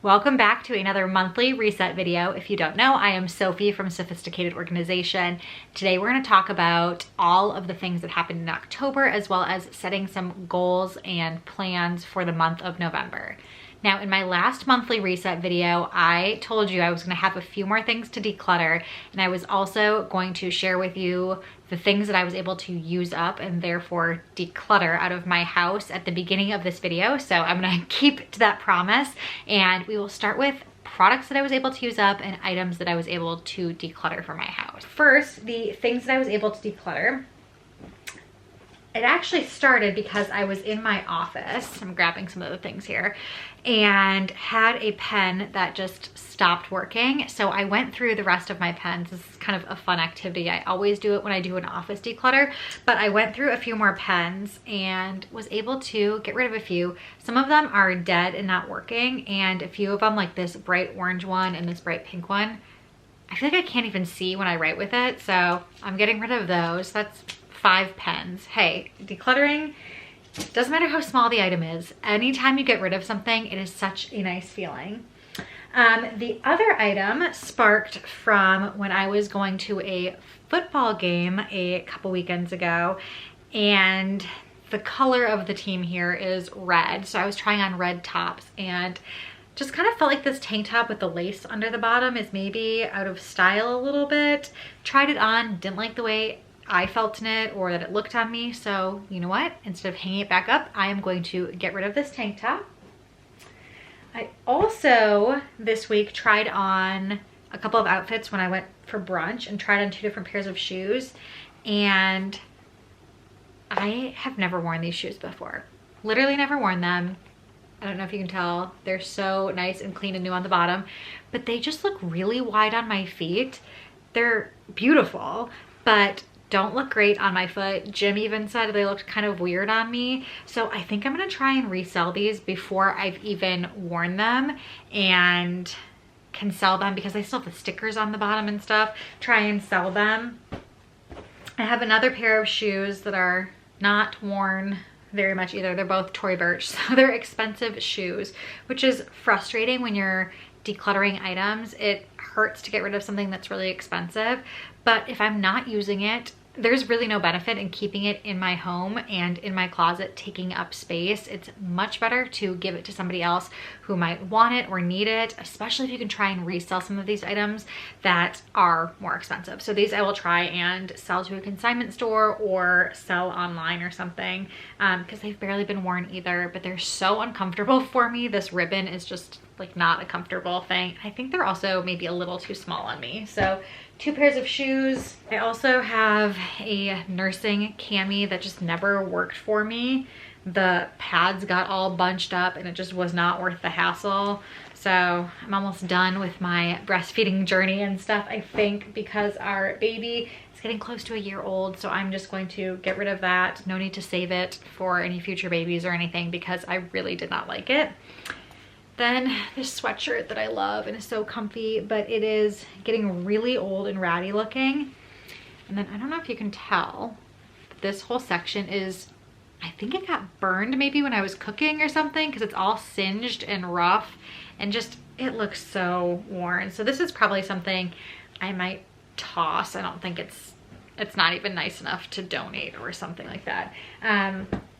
Welcome back to another monthly reset video. If you don't know, I am Sophie from Sophisticated Organization. Today we're going to talk about all of the things that happened in October, as well as setting some goals and plans for the month of November. Now, in my last monthly reset video, I told you I was going to have a few more things to declutter, and I was also going to share with you the things that I was able to use up and therefore declutter out of my house at the beginning of this video. So I'm going to keep to that promise, and we will start with products that I was able to use up and items that I was able to declutter for my house. First, the things that I was able to declutter. It actually started because I was in my office, I'm grabbing some of the things here, and had a pen that just stopped working. So I went through the rest of my pens. This is kind of a fun activity. I always do it when I do an office declutter, but I went through a few more pens and was able to get rid of a few. Some of them are dead and not working, and a few of them, like this bright orange one and this bright pink one, I feel like I can't even see when I write with it, so I'm getting rid of those. That's 5 pens. Hey, decluttering, doesn't matter how small the item is. Anytime you get rid of something, it is such a nice feeling. The other item sparked from when I was going to a football game a couple weekends ago, and the color of the team here is red. So I was trying on red tops and just kind of felt like this tank top with the lace under the bottom is maybe out of style a little bit. Tried it on, didn't like the way I felt in it or that it looked on me. So you know what? Instead of hanging it back up, I am going to get rid of this tank top. I also this week tried on a couple of outfits when I went for brunch and tried on 2 different pairs of shoes, and I have never worn these shoes before. Literally never worn them. I don't know if you can tell, they're so nice and clean and new on the bottom, but they just look really wide on my feet. They're beautiful, but don't look great on my foot. Jim even said they looked kind of weird on me. So I think I'm gonna try and resell these before I've even worn them and can sell them, because they still have the stickers on the bottom and stuff. Try and sell them. I have another pair of shoes that are not worn very much either. They're both Tory Burch, so they're expensive shoes, which is frustrating when you're decluttering items. It hurts to get rid of something that's really expensive, but if I'm not using it, there's really no benefit in keeping it in my home and in my closet taking up space. It's much better to give it to somebody else who might want it or need it, especially if you can try and resell some of these items that are more expensive. So these I will try and sell to a consignment store or sell online or something, because they've barely been worn either, but they're so uncomfortable for me. This ribbon is just like not a comfortable thing. I think they're also maybe a little too small on me. So 2 pairs of shoes. I also have a nursing cami that just never worked for me. The pads got all bunched up and it just was not worth the hassle. So I'm almost done with my breastfeeding journey and stuff, I think, because our baby is getting close to a year old. So I'm just going to get rid of that. No need to save it for any future babies or anything, because I really did not like it. Then this sweatshirt that I love and is so comfy, but it is getting really old and ratty looking. And then I don't know if you can tell, but this whole section is, I think it got burned maybe when I was cooking or something, because it's all singed and rough and just, it looks so worn. So this is probably something I might toss. I don't think it's not even nice enough to donate or something like that.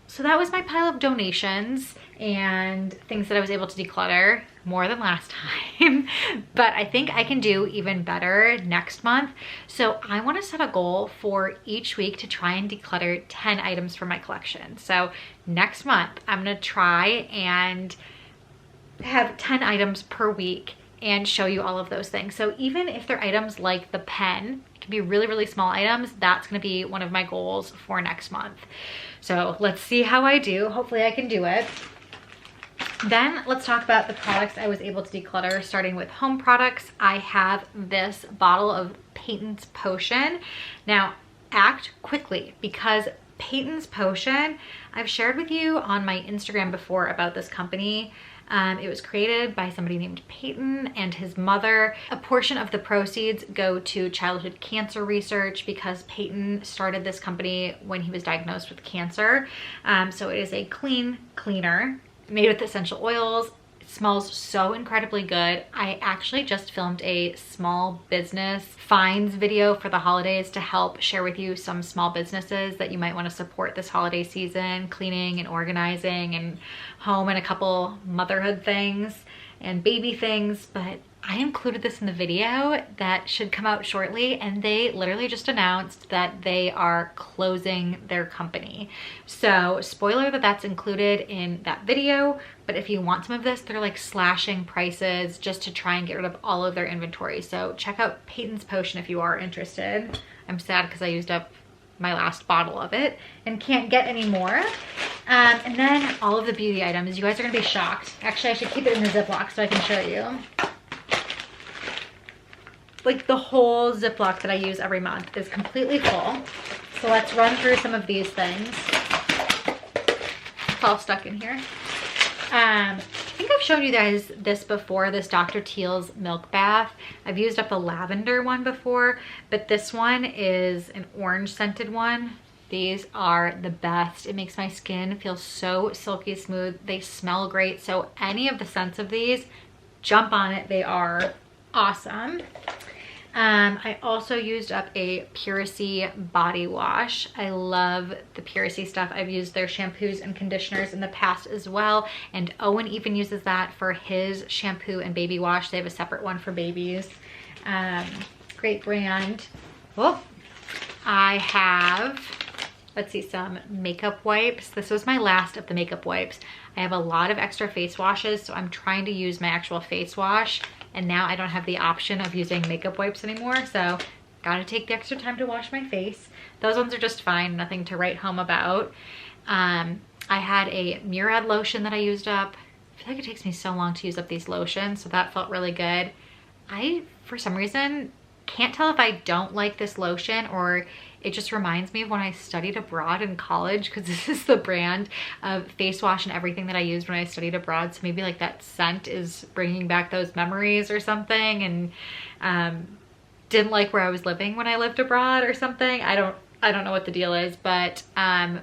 So that was my pile of donations and things that I was able to declutter, more than last time, but I think I can do even better next month. So I want to set a goal for each week to try and declutter 10 items from my collection. So next month, I'm going to try and have 10 items per week and show you all of those things. So even if they're items like the pen, it can be really, really small items, that's gonna be one of my goals for next month. So let's see how I do. Hopefully I can do it. Then let's talk about the products I was able to declutter, starting with home products. I have this bottle of Peyton's Potion. Now, act quickly, because Peyton's Potion, I've shared with you on my Instagram before about this company. It was created by somebody named Peyton and his mother. A portion of the proceeds go to childhood cancer research, because Peyton started this company when he was diagnosed with cancer. So it is a cleaner made with essential oils. It's smells so incredibly good. I actually just filmed a small business finds video for the holidays to help share with you some small businesses that you might want to support this holiday season, cleaning and organizing and home and a couple motherhood things and baby things, but I included this in the video that should come out shortly, and they literally just announced that they are closing their company. So spoiler that that's included in that video, but if you want some of this, they're like slashing prices just to try and get rid of all of their inventory. So check out Peyton's Potion if you are interested. I'm sad because I used up my last bottle of it and can't get any more. And then all of the beauty items. You guys are gonna be shocked. Actually, I should keep it in the Ziploc so I can show you. Like the whole Ziploc that I use every month is completely full. So let's run through some of these things. It's all stuck in here. I think I've shown you guys this before, this Dr. Teal's milk bath. I've used up a lavender one before, but this one is an orange scented one. These are the best. It makes my skin feel so silky smooth. They smell great. So any of the scents of these, jump on it. They are awesome. I also used up a Puracy body wash. I love the Puracy stuff. I've used their shampoos and conditioners in the past as well. And Owen even uses that for his shampoo and baby wash. They have a separate one for babies. Great brand. Well, I have, let's see, some makeup wipes. This was my last of the makeup wipes. I have a lot of extra face washes, so I'm trying to use my actual face wash. And now I don't have the option of using makeup wipes anymore, so gotta take the extra time to wash my face. Those ones are just fine, nothing to write home about. I had a Murad lotion that I used up. I feel like it takes me so long to use up these lotions, so that felt really good. I, for some reason, can't tell if I don't like this lotion or it just reminds me of when I studied abroad in college, because this is the brand of face wash and everything that I used when I studied abroad. So maybe like that scent is bringing back those memories or something, and didn't like where I was living when I lived abroad or something. I don't know what the deal is, but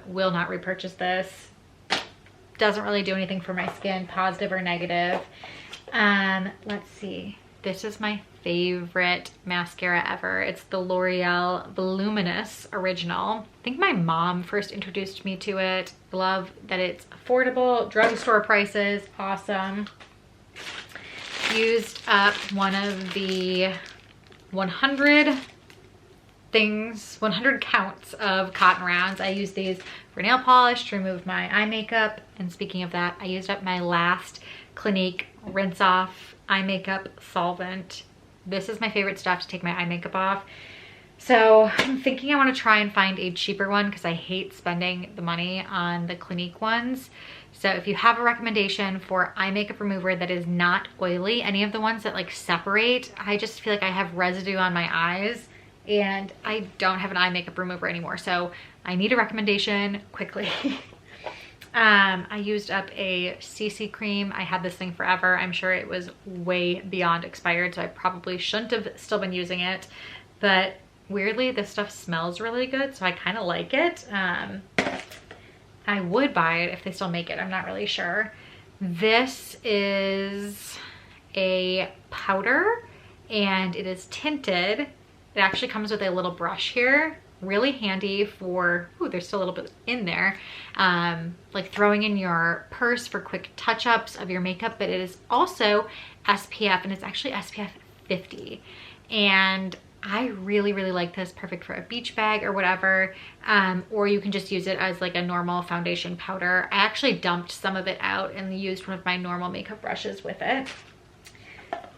will not repurchase this. Doesn't really do anything for my skin, positive or negative. Let's see. This is my favorite mascara ever. It's the L'Oreal Voluminous Original. I think my mom first introduced me to it. Love that it's affordable, drugstore prices, awesome. Used up one of the 100 counts of cotton rounds. I use these for nail polish to remove my eye makeup. And speaking of that, I used up my last Clinique rinse off eye makeup solvent. This is my favorite stuff to take my eye makeup off. So I'm thinking I want to try and find a cheaper one because I hate spending the money on the Clinique ones. So if you have a recommendation for eye makeup remover that is not oily, any of the ones that like separate, I just feel like I have residue on my eyes and I don't have an eye makeup remover anymore. So I need a recommendation quickly. I used up a CC cream. I had this thing forever. I'm sure it was way beyond expired, so I probably shouldn't have still been using it. But weirdly, this stuff smells really good, so I kind of like it. I would buy it if they still make it. I'm not really sure. This is a powder, and it is tinted. It actually comes with a little brush here. Really handy for, ooh, there's still a little bit in there, like throwing in your purse for quick touch-ups of your makeup, but it is also SPF, and it's actually SPF 50. And I really, really like this. Perfect for a beach bag or whatever, or you can just use it as like a normal foundation powder. I actually dumped some of it out and used one of my normal makeup brushes with it.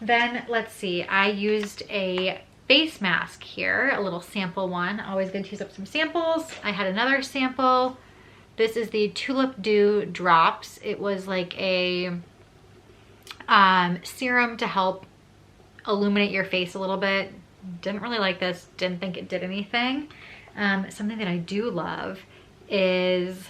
Then let's see, I used a face mask here, a little sample one. Always good to use up some samples. I had another sample. This is the Tulip Dew Drops. It was like a serum to help illuminate your face a little bit. Didn't really like this, didn't think it did anything. Something that I do love is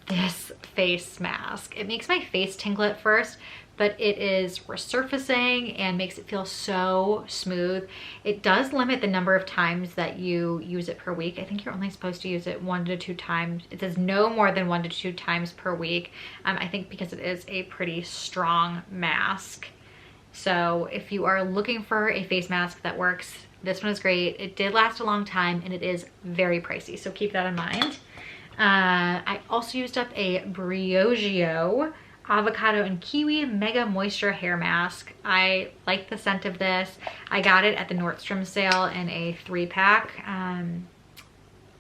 this face mask. It makes my face tingle at first, but it is resurfacing and makes it feel so smooth. It does limit the number of times that you use it per week. I think you're only supposed to use it 1 to 2 times. It says no more than 1 to 2 times per week. I think because it is a pretty strong mask. So if you are looking for a face mask that works, this one is great. It did last a long time and it is very pricey, so keep that in mind. I also used up a Briogeo avocado and kiwi mega moisture hair mask. I like the scent of this. I got it at the Nordstrom sale in a 3-pack.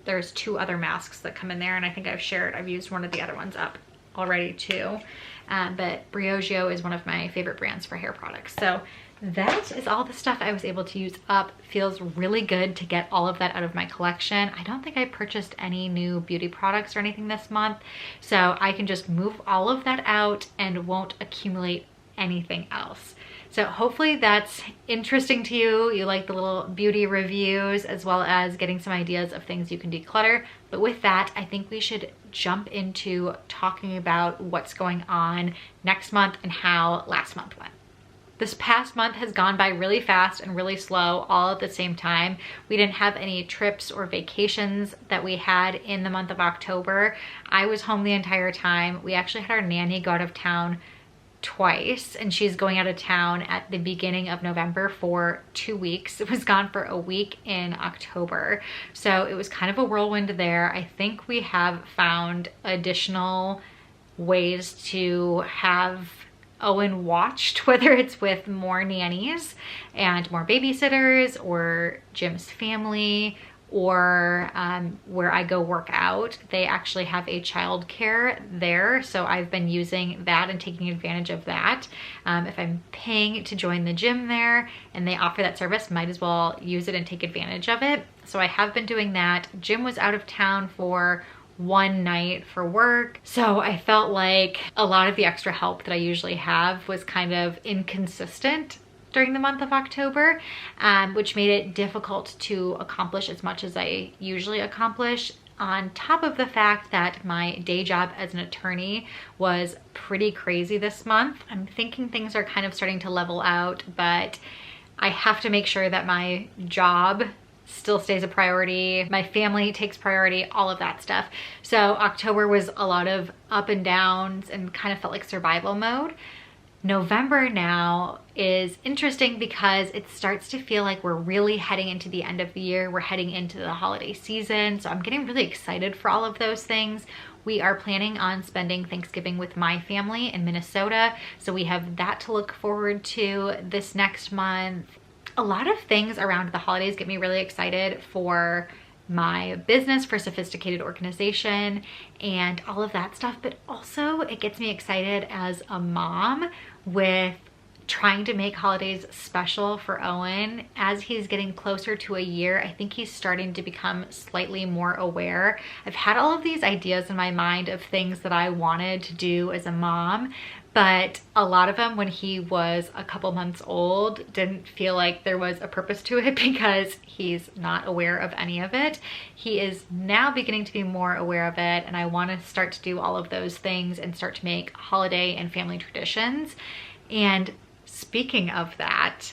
There's 2 other masks that come in there, and I think I've used one of the other ones up already too. But Briogeo is one of my favorite brands for hair products. So that is all the stuff I was able to use up. Feels really good to get all of that out of my collection. I don't think I purchased any new beauty products or anything this month, so I can just move all of that out and won't accumulate anything else. So hopefully that's interesting to you. You like the little beauty reviews as well as getting some ideas of things you can declutter. But with that, I think we should jump into talking about what's going on next month and how last month went. This past month has gone by really fast and really slow all at the same time. We didn't have any trips or vacations that we had in the month of October. I was home the entire time. We actually had our nanny go out of town twice, and she's going out of town at the beginning of November for 2 weeks. It was gone for a week in October. So it was kind of a whirlwind there. I think we have found additional ways to have Owen watched, whether it's with more nannies and more babysitters or Jim's family, or where I go work out. They actually have a childcare there, so I've been using that and taking advantage of that. If I'm paying to join the gym there and they offer that service, might as well use it and take advantage of it. So I have been doing that. Jim was out of town for 1 night for work, so I felt like a lot of the extra help that I usually have was kind of inconsistent during the month of October, which made it difficult to accomplish as much as I usually accomplish, on top of the fact that my day job as an attorney was pretty crazy this month. I'm thinking things are kind of starting to level out, but I have to make sure that my job still stays a priority, my family takes priority, all of that stuff. So October was a lot of up and downs and kind of felt like survival mode. November now is interesting because it starts to feel like we're really heading into the end of the year. We're heading into the holiday season. So I'm getting really excited for all of those things. We are planning on spending Thanksgiving with my family in Minnesota. So we have that to look forward to this next month. A lot of things around the holidays get me really excited for my business, for Sophisticated Organization and all of that stuff, but also it gets me excited as a mom with trying to make holidays special for Owen. As he's getting closer to a year, I think he's starting to become slightly more aware. I've had all of these ideas in my mind of things that I wanted to do as a mom, but a lot of them when he was a couple months old didn't feel like there was a purpose to it because he's not aware of any of it. He is now beginning to be more aware of it, and I want to start to do all of those things and start to make holiday and family traditions. And speaking of that,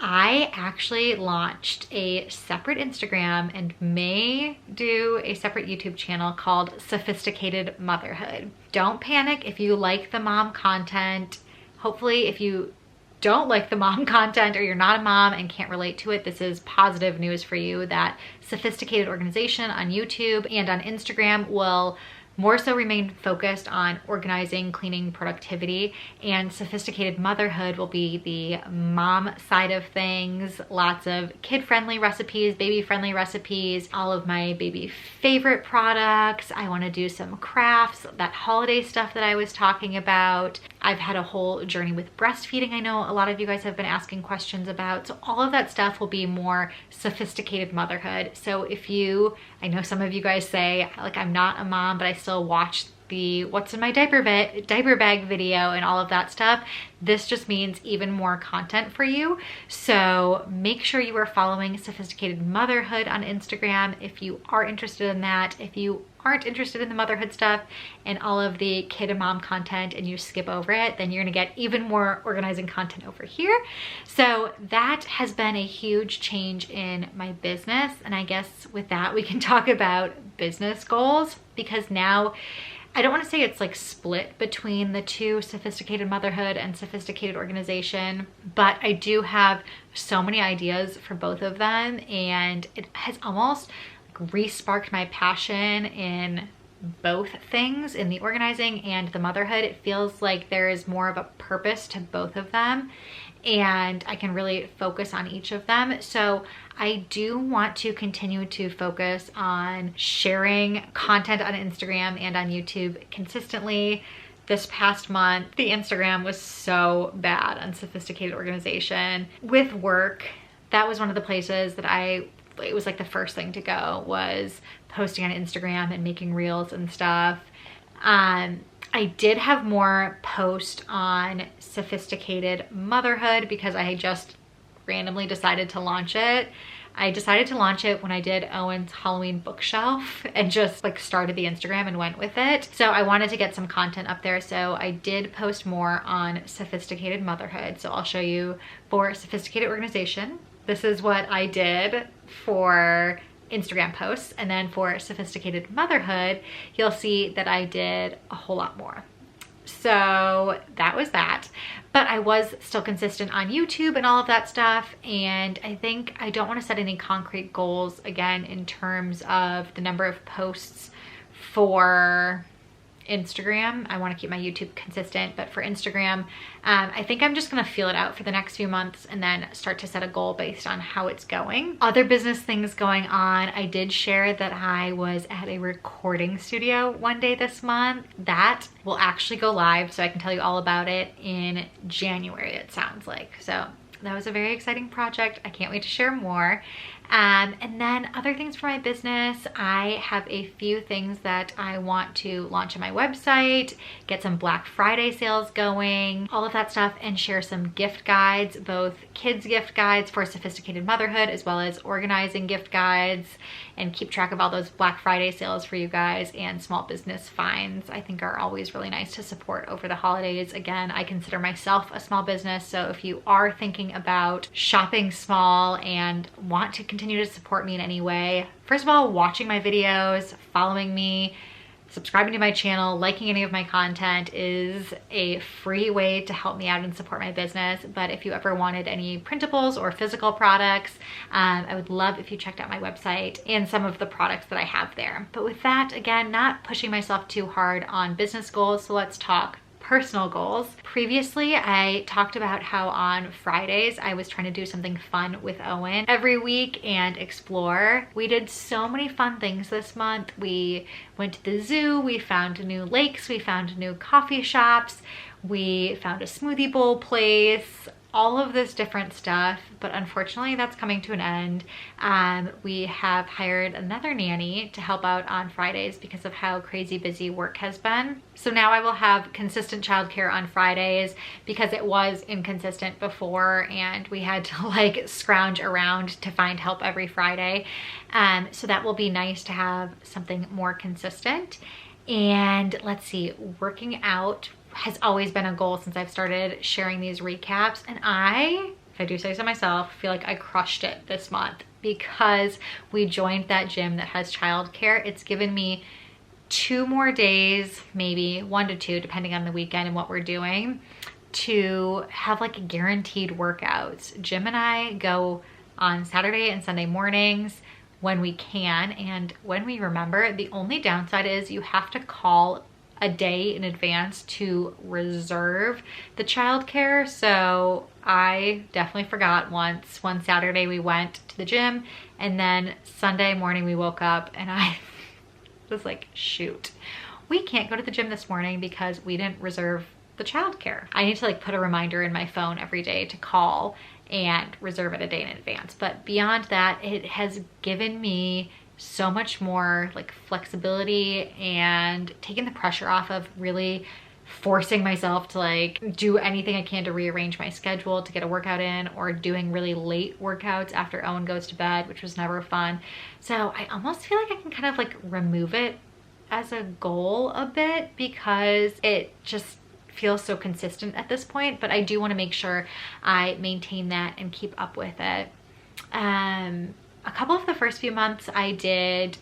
I actually launched a separate Instagram and may do a separate YouTube channel called Sophisticated Motherhood. Don't panic if you like the mom content. Hopefully, if you don't like the mom content or you're not a mom and can't relate to it, this is positive news for you that Sophisticated Organization on YouTube and on Instagram will more so remain focused on organizing, cleaning, productivity, and Sophisticated Motherhood will be the mom side of things. Lots of kid-friendly recipes, baby-friendly recipes, all of my baby favorite products. I want to do some crafts, that holiday stuff that I was talking about. I've had a whole journey with breastfeeding I know a lot of you guys have been asking questions about. So all of that stuff will be more Sophisticated Motherhood. So if you, I know some of you guys say, like, I'm not a mom, but I still watch the what's in my diaper bag video and all of that stuff. This just means even more content for you. So make sure you are following Sophisticated Motherhood on Instagram if you are interested in that. If you aren't interested in the motherhood stuff and all of the kid and mom content and you skip over it, then you're gonna get even more organizing content over here. So that has been a huge change in my business. And I guess with that, we can talk about business goals, because now I don't want to say it's like split between the two, Sophisticated Motherhood and Sophisticated Organization, but I do have so many ideas for both of them, and it has almost re-sparked my passion in both things, in the organizing and the motherhood. It feels like there is more of a purpose to both of them, and I can really focus on each of them. So I do want to continue to focus on sharing content on Instagram and on YouTube consistently. This past month, the Instagram was so bad on Sophisticated Organization. With work, that was one of the places that it was like the first thing to go, was posting on Instagram and making reels and stuff. I did have more post on Sophisticated Motherhood because I just randomly decided to launch it. I decided to launch it when I did Owen's Halloween bookshelf and just like started the Instagram and went with it. So I wanted to get some content up there. So I did post more on Sophisticated Motherhood. So I'll show you for Sophisticated Organization. This is what I did for Instagram posts, and then for Sophisticated Motherhood, you'll see that I did a whole lot more. So that was that, but I was still consistent on YouTube and all of that stuff. And I think I don't want to set any concrete goals again in terms of the number of posts for Instagram. I want to keep my YouTube consistent, but for Instagram, I think I'm just going to feel it out for the next few months and then start to set a goal based on how it's going. Other business things going on, I did share that I was at a recording studio one day this month. That will actually go live, so I can tell you all about it in January, it sounds like. So that was a very exciting project. I can't wait to share more. And then other things for my business, I have a few things that I want to launch on my website, get some Black Friday sales going, all of that stuff, and share some gift guides, both kids gift guides for Sophisticated Motherhood as well as organizing gift guides, and keep track of all those Black Friday sales for you guys, and small business finds I think are always really nice to support over the holidays. Again, I consider myself a small business, so if you are thinking about shopping small and want to continue to support me in any way, first of all, watching my videos, following me, subscribing to my channel, liking any of my content is a free way to help me out and support my business. But if you ever wanted any printables or physical products, I would love if you checked out my website and some of the products that I have there. But with that, again, not pushing myself too hard on business goals, so let's talk personal goals. Previously, I talked about how on Fridays I was trying to do something fun with Owen every week and explore. We did so many fun things this month. We went to the zoo, we found new lakes, we found new coffee shops, we found a smoothie bowl place, all of this different stuff, but unfortunately that's coming to an end. We have hired another nanny to help out on Fridays because of how crazy busy work has been. So now I will have consistent childcare on Fridays because it was inconsistent before and we had to like scrounge around to find help every Friday. So that will be nice to have something more consistent. And let's see, working out has always been a goal since I've started sharing these recaps, and if I do say so myself, feel like I crushed it this month because we joined that gym that has childcare. It's given me 2 more days, maybe 1 to 2 depending on the weekend and what we're doing, to have like guaranteed workouts. Jim and I go on Saturday and Sunday mornings when we can and when we remember. The only downside is you have to call a day in advance to reserve the childcare. So I definitely forgot once. One Saturday we went to the gym, and then Sunday morning we woke up and I was like, shoot, we can't go to the gym this morning because we didn't reserve the childcare. I need to like put a reminder in my phone every day to call and reserve it a day in advance. But beyond that, it has given me so much more like flexibility and taking the pressure off of really forcing myself to like do anything I can to rearrange my schedule to get a workout in, or doing really late workouts after Owen goes to bed, which was never fun. So I almost feel like I can kind of like remove it as a goal a bit, because it just feels so consistent at this point, but I do want to make sure I maintain that and keep up with it. A couple of the first few months I did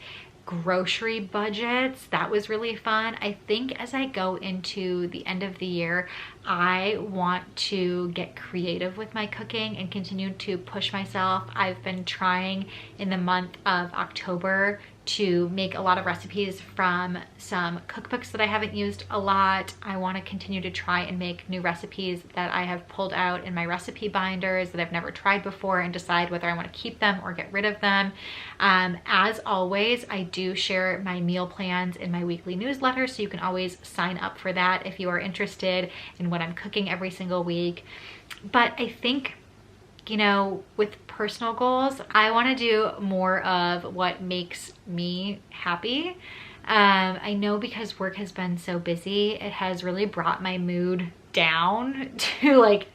grocery budgets. That was really fun. I think as I go into the end of the year, I want to get creative with my cooking and continue to push myself. I've been trying in the month of October to make a lot of recipes from some cookbooks that I haven't used a lot. I want to continue to try and make new recipes that I have pulled out in my recipe binders that I've never tried before, and decide whether I want to keep them or get rid of them. As always, I do share my meal plans in my weekly newsletter, so you can always sign up for that if you are interested in what I'm cooking every single week. But I think, you know, with personal goals, I want to do more of what makes me happy. I know because work has been so busy, it has really brought my mood down to like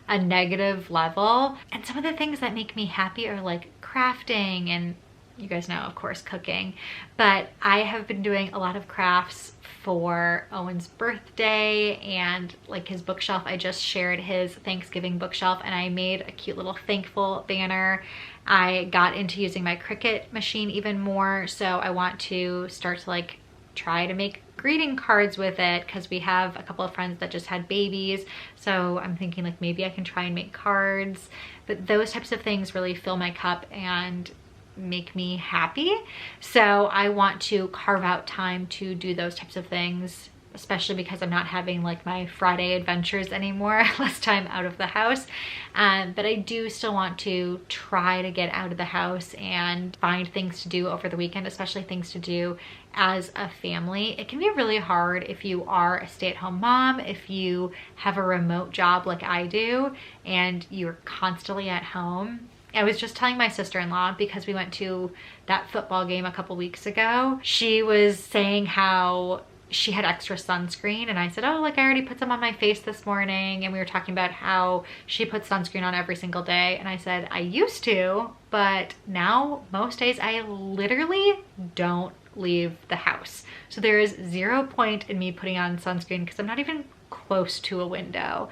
a negative level. And some of the things that make me happy are like crafting, and you guys know, of course, cooking. But I have been doing a lot of crafts for Owen's birthday, and like his bookshelf. I just shared his Thanksgiving bookshelf, and I made a cute little thankful banner. I got into using my Cricut machine even more, so I want to start to like try to make greeting cards with it, because we have a couple of friends that just had babies. So I'm thinking like maybe I can try and make cards. But those types of things really fill my cup and make me happy. So I want to carve out time to do those types of things, especially because I'm not having like my Friday adventures anymore, less time out of the house. But I do still want to try to get out of the house and find things to do over the weekend, especially things to do as a family. It can be really hard if you are a stay-at-home mom, if you have a remote job like I do, and you're constantly at home. I was just telling my sister-in-law, because we went to that football game a couple weeks ago. She was saying how she had extra sunscreen, and I said, oh, like I already put some on my face this morning. And we were talking about how she puts sunscreen on every single day. And I said, I used to, but now most days I literally don't leave the house. So there is 0 point in me putting on sunscreen, because I'm not even close to a window.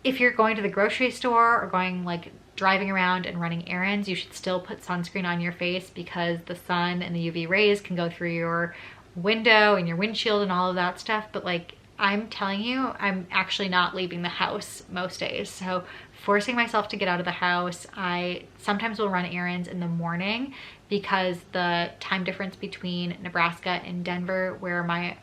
If you're going to the grocery store or going like driving around and running errands, you should still put sunscreen on your face, because the sun and the UV rays can go through your window and your windshield and all of that stuff. But like, I'm telling you, I'm actually not leaving the house most days. So forcing myself to get out of the house. I sometimes will run errands in the morning, because the time difference between Nebraska and Denver, where my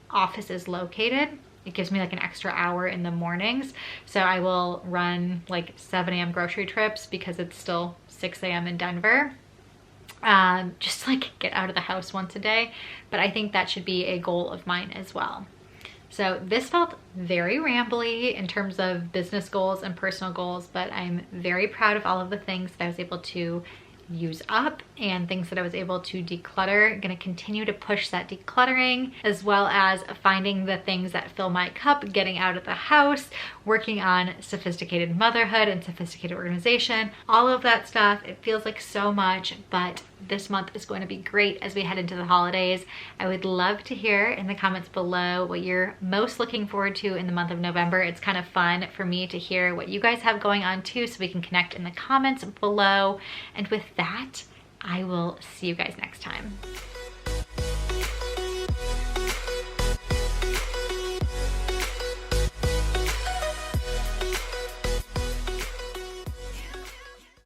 office is located, it gives me like an extra hour in the mornings. So I will run like 7 a.m. grocery trips, because it's still 6 a.m. in Denver. Just to like get out of the house once a day. But I think that should be a goal of mine as well. So this felt very rambly in terms of business goals and personal goals, but I'm very proud of all of the things that I was able to use up and things that I was able to declutter. I'm gonna continue to push that decluttering, as well as finding the things that fill my cup, getting out of the house, working on sophisticated motherhood and sophisticated organization, all of that stuff. It feels like so much, but this month is going to be great as we head into the holidays. I would love to hear in the comments below what you're most looking forward to in the month of November. It's kind of fun for me to hear what you guys have going on too, so we can connect in the comments below. And with that, I will see you guys next time.